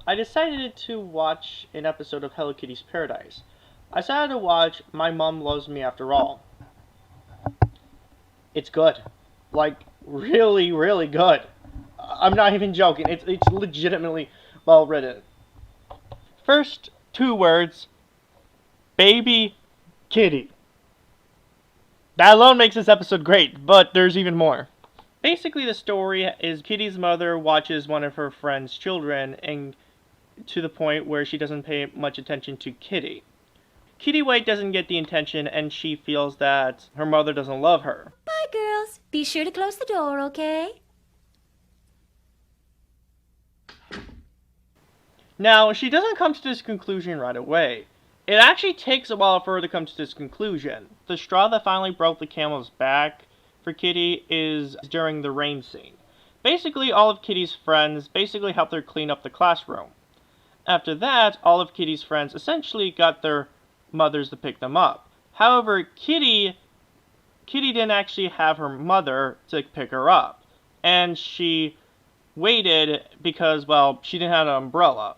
I decided to watch an episode of Hello Kitty's Paradise. I decided to watch My Mom Loves Me After All. It's good. Like, really, really good. I'm not even joking. It's legitimately well written. First two words, baby kitty. That alone makes this episode great, but there's even more. Basically, the story is Kitty's mother watches one of her friend's children, and to the point where she doesn't pay much attention to Kitty. Kitty White doesn't get the attention, and she feels that her mother doesn't love her. Bye, girls. Be sure to close the door, okay? Now, she doesn't come to this conclusion right away. It actually takes a while for her to come to this conclusion. The straw that finally broke the camel's back for Kitty is during the rain scene. Basically, all of Kitty's friends basically helped her clean up the classroom. After that, all of Kitty's friends essentially got their mothers to pick them up. However, Kitty didn't actually have her mother to pick her up. And she waited because, well, she didn't have an umbrella.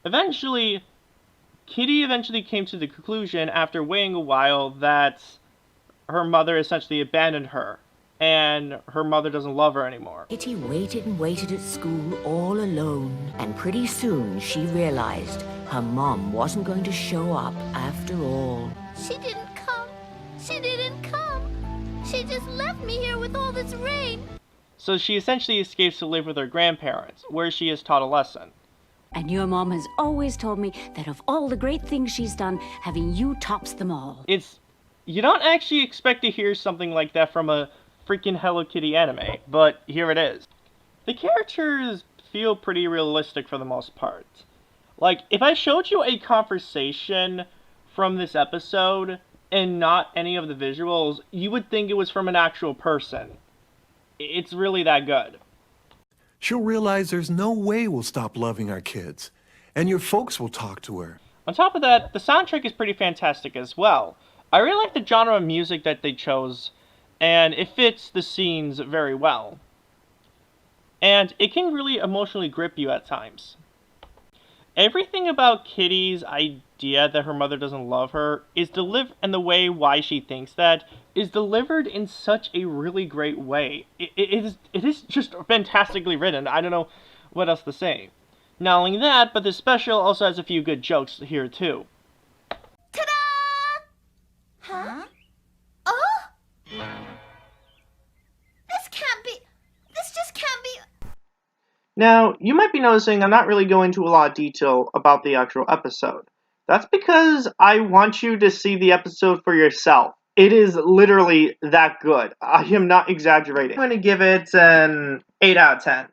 Kitty eventually came to the conclusion, after waiting a while, that her mother essentially abandoned her, and her mother doesn't love her anymore. Kitty waited and waited at school all alone, and pretty soon she realized her mom wasn't going to show up after all. She didn't come. She didn't come. She just left me here with all this rain. So she essentially escapes to live with her grandparents, where she is taught a lesson. And your mom has always told me that of all the great things she's done, having you tops them all. You don't actually expect to hear something like that from a freaking Hello Kitty anime, but here it is. The characters feel pretty realistic for the most part. Like, if I showed you a conversation from this episode and not any of the visuals, you would think it was from an actual person. It's really that good. She'll realize there's no way we'll stop loving our kids, and your folks will talk to her. On top of that, the soundtrack is pretty fantastic as well. I really like the genre of music that they chose, and it fits the scenes very well. And it can really emotionally grip you at times. Everything about Kitty's idea that her mother doesn't love her is delivered, and the way why she thinks that is delivered in such a really great way. It is just fantastically written. I don't know what else to say. Not only that, but the special also has a few good jokes here too. Ta-da! Huh? Oh? This just can't be. Now, you might be noticing I'm not really going into a lot of detail about the actual episode. That's because I want you to see the episode for yourself. It is literally that good. I am not exaggerating. I'm going to give it an 8 out of 10.